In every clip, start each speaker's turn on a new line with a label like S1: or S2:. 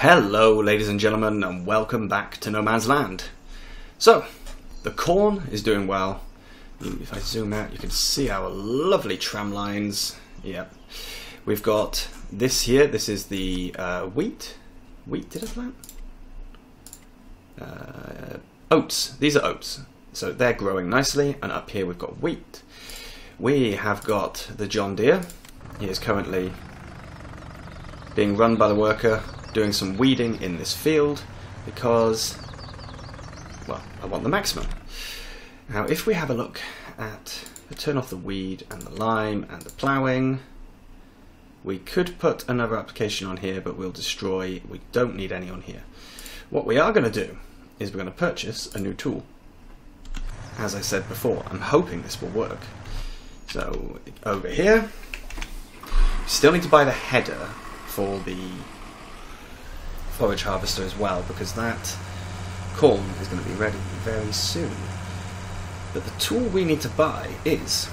S1: Hello ladies and gentlemen, and welcome back to No Man's Land. So, the corn is doing well. If I zoom out you can see our lovely tram lines. Yep. We've got this here, this is the wheat. Wheat, did I plant? Oats, these are oats. So they're growing nicely, and up here we've got wheat. We have got the John Deere. He is currently being run by the worker, doing some weeding in this field because, well, I want the maximum. Now if we have a look at, turn off the weed and the lime and the ploughing, we could put another application on here, but we'll destroy, we don't need any on here. What we are going to do is we're going to purchase a new tool. As I said before, I'm hoping this will work. So over here, we still need to buy the header for the forage harvester as well, because that corn is going to be ready very soon. But the tool we need to buy is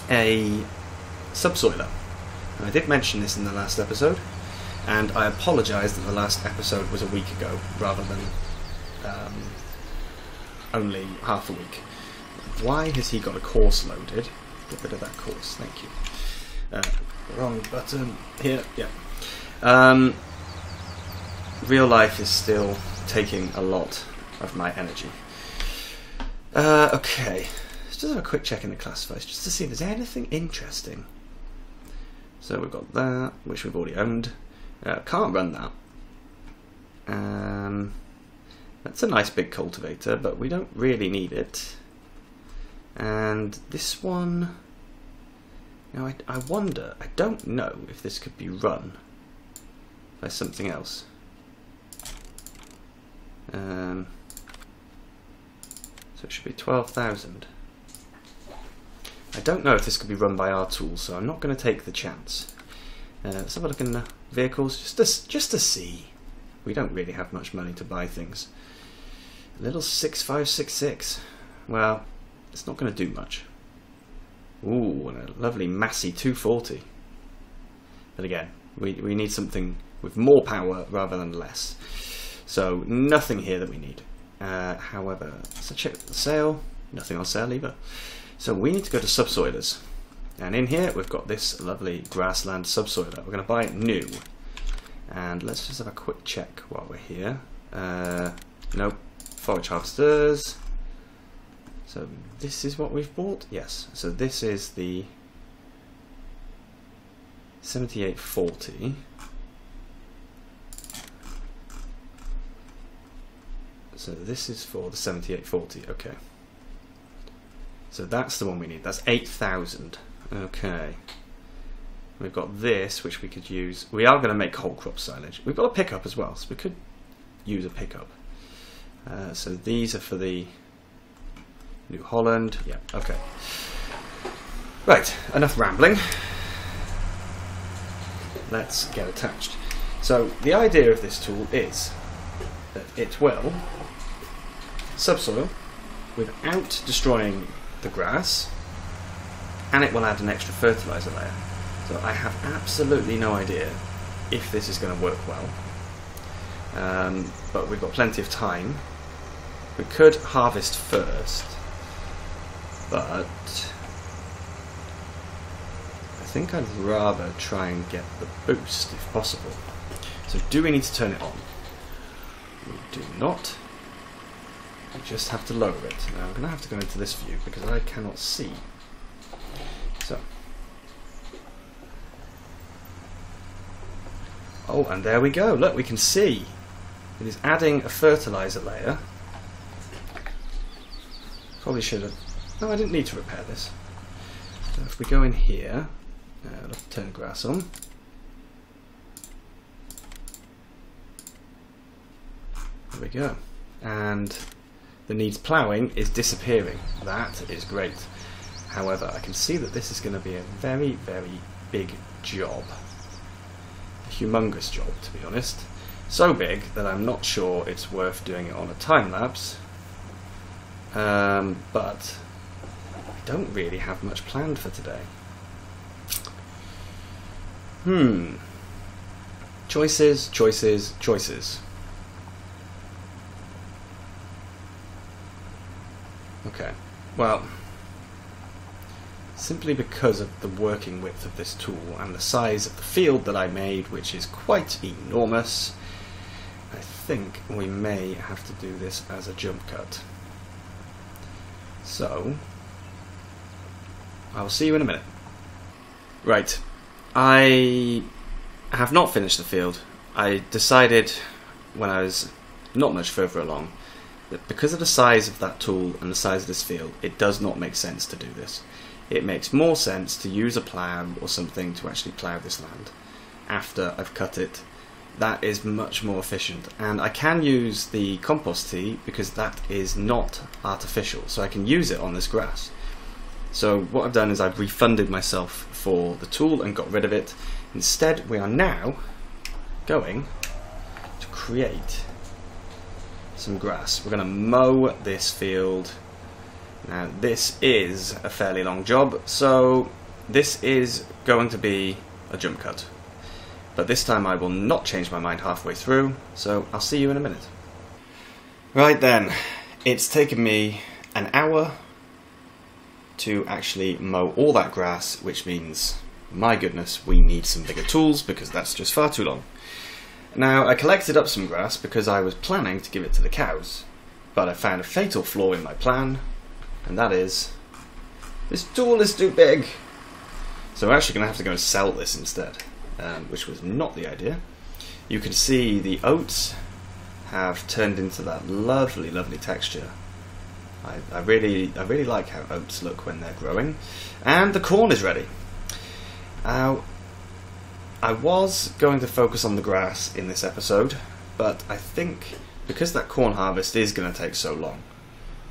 S1: a subsoiler. And I did mention this in the last episode, and I apologise that the last episode was a week ago rather than only half a week. Why has he got a course loaded? Get rid of that course, thank you. Wrong button here, yeah. Real life is still taking a lot of my energy. Okay, let's just have a quick check in the classifiers just to see if there's anything interesting. So we've got that, which we've already owned. Can't run that. That's a nice big cultivator, but we don't really need it. And this one, now I wonder, I don't know if this could be run by something else. So it should be 12,000. I don't know if this could be run by our tool, so I'm not going to take the chance. Let's have a look in the vehicles, just to see. We don't really have much money to buy things. A little 6566. Well, it's not going to do much. Ooh, and a lovely Massey 240. But again, we need something with more power rather than less. So nothing here that we need. However, let's check the sale. Nothing on sale either. So we need to go to subsoilers. And in here we've got this lovely grassland subsoiler. We're going to buy it new. And let's just have a quick check while we're here. Nope. Forage harvesters. So this is what we've bought? Yes. So this is the 7840. So this is for the 7840, okay. So that's the one we need, that's 8,000. Okay. We've got this, which we could use. We are going to make whole crop silage. We've got a pickup as well, so we could use a pickup. So these are for the New Holland. Yeah, okay. Right, enough rambling. Let's get attached. So the idea of this tool is that it will subsoil without destroying the grass, and it will add an extra fertilizer layer. So I have absolutely no idea if this is going to work well, but we've got plenty of time. We could harvest first, but I think I'd rather try and get the boost if possible. So do we need to turn it on? We do not. We just have to lower it. Now I'm going to have to go into this view because I cannot see. So. Oh, and there we go. Look, we can see. It is adding a fertilizer layer. Probably should have... No, I didn't need to repair this. So if we go in here, let's turn the grass on. There we go. And the needs ploughing is disappearing. That is great. However, I can see that this is going to be a very, very big job. A humongous job, to be honest. So big that I'm not sure it's worth doing it on a time lapse. But I don't really have much planned for today. Choices, choices, choices. Okay, well, simply because of the working width of this tool and the size of the field that I made, which is quite enormous, I think we may have to do this as a jump cut. So, I'll see you in a minute. Right, I have not finished the field. I decided when I was not much further along that because of the size of that tool and the size of this field, it does not make sense to do this. It makes more sense to use a plough or something to actually plough this land after I've cut it. That is much more efficient, and I can use the compost tea because that is not artificial, so I can use it on this grass. So what I've done is I've refunded myself for the tool and got rid of it. Instead, we are now going to create some grass. We're going to mow this field. Now this is a fairly long job, so this is going to be a jump cut. But this time I will not change my mind halfway through, so I'll see you in a minute. Right then, it's taken me an hour to actually mow all that grass, which means, my goodness, we need some bigger tools because that's just far too long. Now, I collected up some grass because I was planning to give it to the cows, but I found a fatal flaw in my plan, and that is, this tool is too big. So we're actually going to have to go and sell this instead. Which was not the idea. You can see the oats have turned into that lovely, lovely texture. I really like how oats look when they're growing. And the corn is ready. Now, I was going to focus on the grass in this episode, but I think because that corn harvest is going to take so long,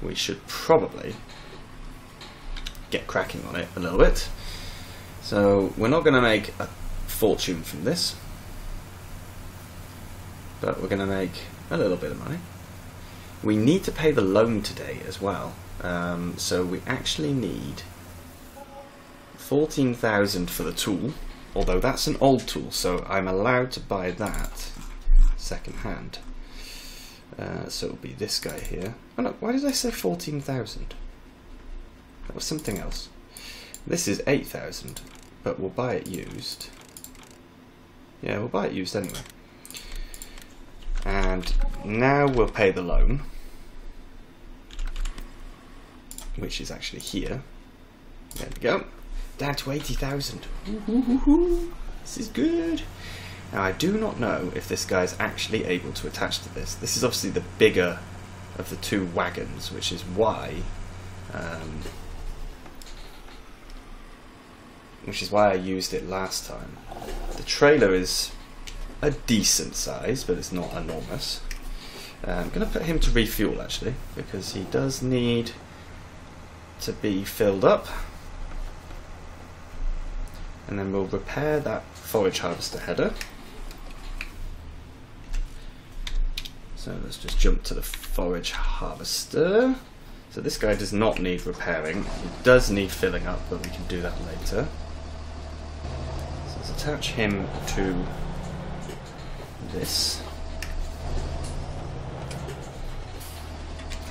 S1: we should probably get cracking on it a little bit. So we're not going to make a fortune from this, but we're going to make a little bit of money. We need to pay the loan today as well, so we actually need 14,000 for the tool, although that's an old tool, so I'm allowed to buy that second hand. So it'll be this guy here. Oh no, why did I say 14,000? That was something else. This is 8,000, but we'll buy it used. Yeah, we'll buy it used anyway. And now we'll pay the loan, which is actually here. There we go. Down to 80,000. This is good. Now I do not know if this guy's actually able to attach to this. This is obviously the bigger of the two wagons, which is why I used it last time. The trailer is a decent size, but it's not enormous. I'm going to put him to refuel actually, because he does need to be filled up. And then we'll repair that forage harvester header. So let's just jump to the forage harvester. So this guy does not need repairing. He does need filling up, but we can do that later. So let's attach him to this.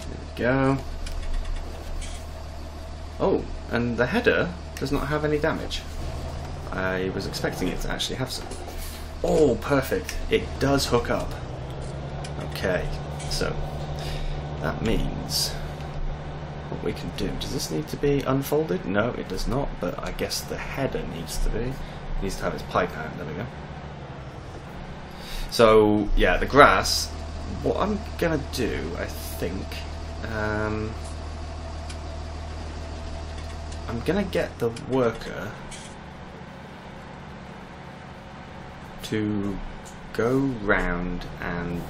S1: There we go. Oh, and the header does not have any damage. I was expecting it to actually have some. Oh, perfect. It does hook up. Okay, so that means what we can do. Does this need to be unfolded? No, it does not, but I guess the header needs to be. It needs to have its pipe out. There we go. So, yeah, the grass, what I'm going to do, I think, I'm going to get the worker to go round and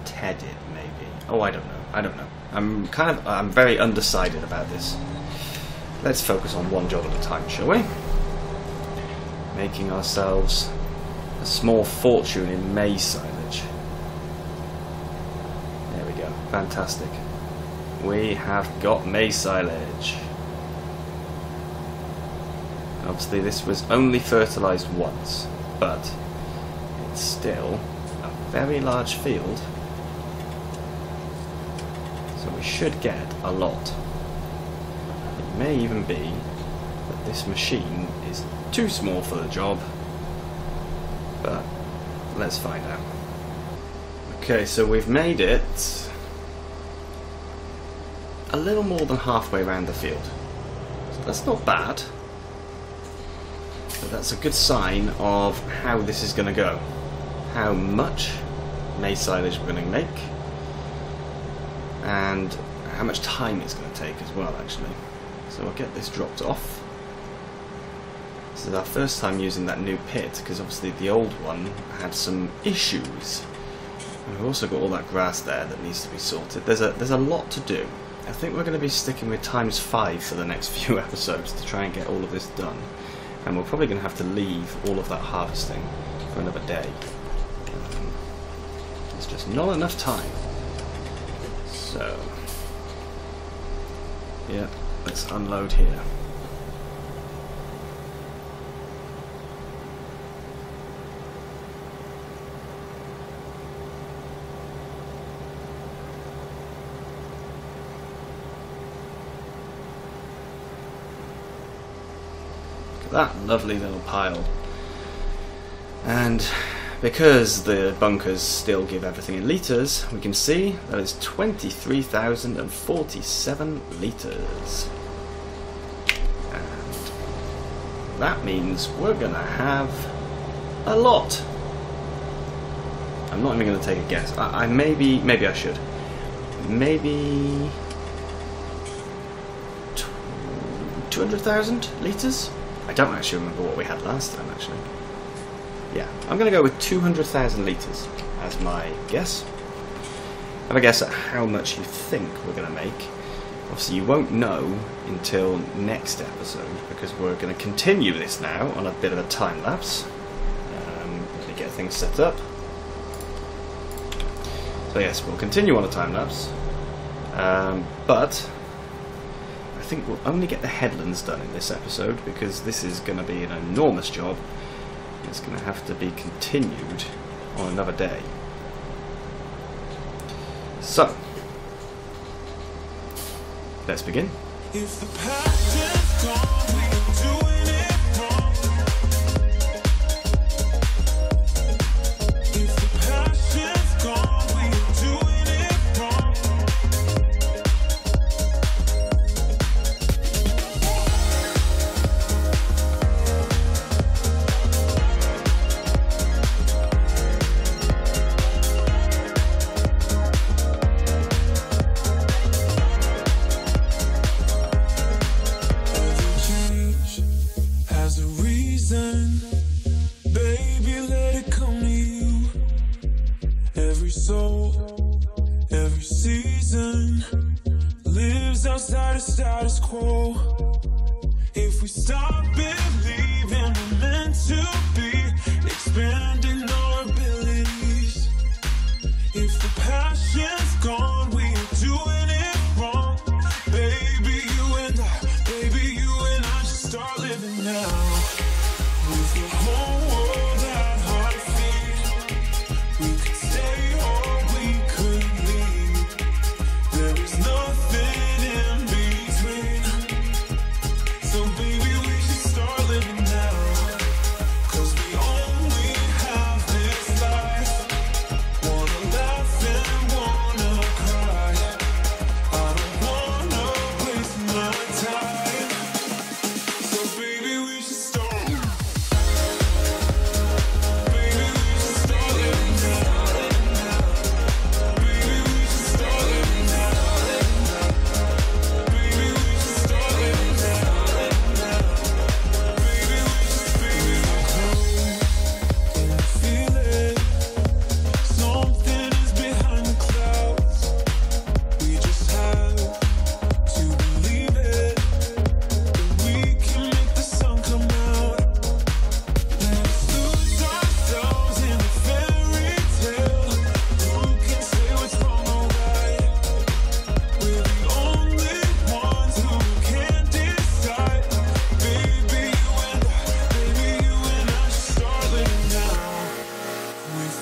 S1: TED it, maybe. Oh, I don't know. I'm very undecided about this. Let's focus on one job at a time, shall we? Making ourselves a small fortune in maize silage. There we go. Fantastic. We have got maize silage. Obviously this was only fertilised once, but it's still a very large field, so we should get a lot. It may even be that this machine is too small for the job, but let's find out. Okay, so we've made it a little more than halfway around the field. So that's not bad, but that's a good sign of how this is going to go. How much maize silage we're going to make, and how much time it's going to take as well, actually. So I'll get this dropped off. This is our first time using that new pit, because obviously the old one had some issues. And we've also got all that grass there that needs to be sorted. There's a lot to do. I think we're going to be sticking with ×5 for the next few episodes to try and get all of this done. And we're probably going to have to leave all of that harvesting for another day. There's just not enough time. So, yeah, let's unload here. That lovely little pile, and because the bunkers still give everything in litres, we can see that it's 23,047 litres, and that means we're gonna have a lot. I'm not even gonna take a guess. Maybe I should. Maybe 200,000 litres. I don't actually remember what we had last time, actually. Yeah, I'm going to go with 200,000 litres as my guess. Have a guess at how much you think we're going to make. Obviously, you won't know until next episode, because we're going to continue this now on a bit of a time lapse. Let me get things set up. So yes, we'll continue on a time lapse, but I think we'll only get the headlands done in this episode, because this is going to be an enormous job. It's going to have to be continued on another day. So, let's begin. If the passion's gone, we're doing it wrong. If the passion's gone, we're doing it wrong. Baby, let it come to you. Every soul, every season lives outside of status quo. If we stop believing we're meant to be, expanding our abilities. If the passion's gone, we are doing it wrong. Baby, you and I should start living now. With the whole world at our feet, we could stay or we could leave. There is nothing in between. So baby, we should start living now. 'Cause we only have this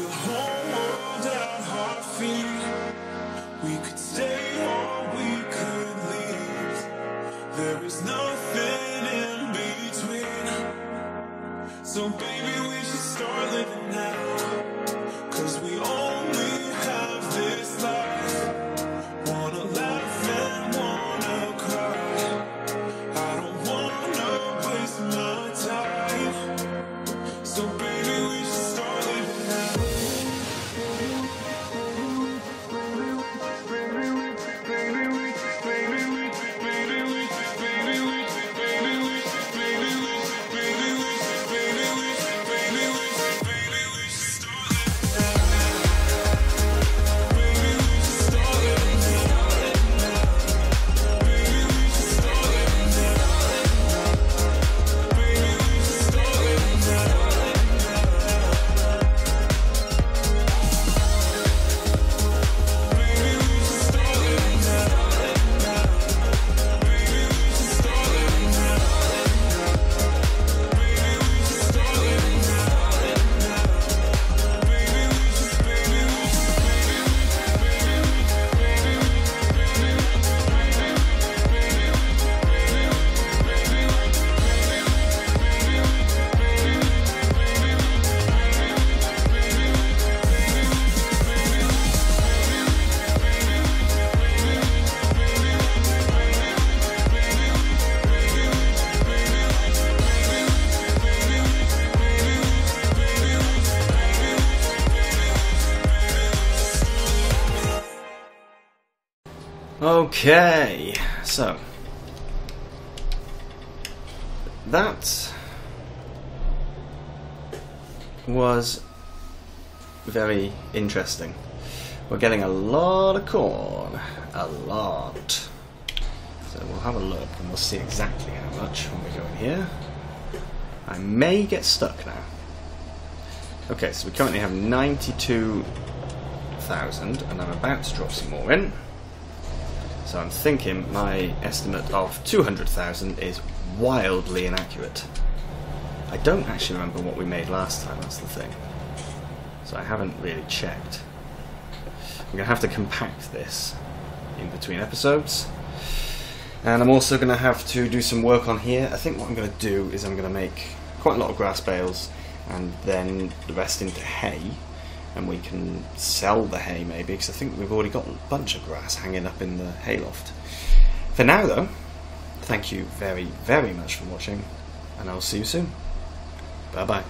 S2: the whole world at our feet. We could stay or we could leave. There is nothing in between. So baby, we should start living now. 'Cause we only have this life. Wanna laugh and wanna cry. I don't wanna waste my time. So baby, we should start living now.
S1: Okay, so that was very interesting. We're getting a lot of corn, a lot. So we'll have a look and we'll see exactly how much when we go in here. I may get stuck now. Okay, so we currently have 92,000 and I'm about to drop some more in. So I'm thinking my estimate of 200,000 is wildly inaccurate. I don't actually remember what we made last time, that's the thing. So I haven't really checked. I'm going to have to compact this in between episodes. And I'm also going to have to do some work on here. I think what I'm going to do is I'm going to make quite a lot of grass bales and then the rest into hay. And we can sell the hay maybe, because I think we've already got a bunch of grass hanging up in the hayloft. For now though, thank you very, very much for watching, and I'll see you soon. Bye bye.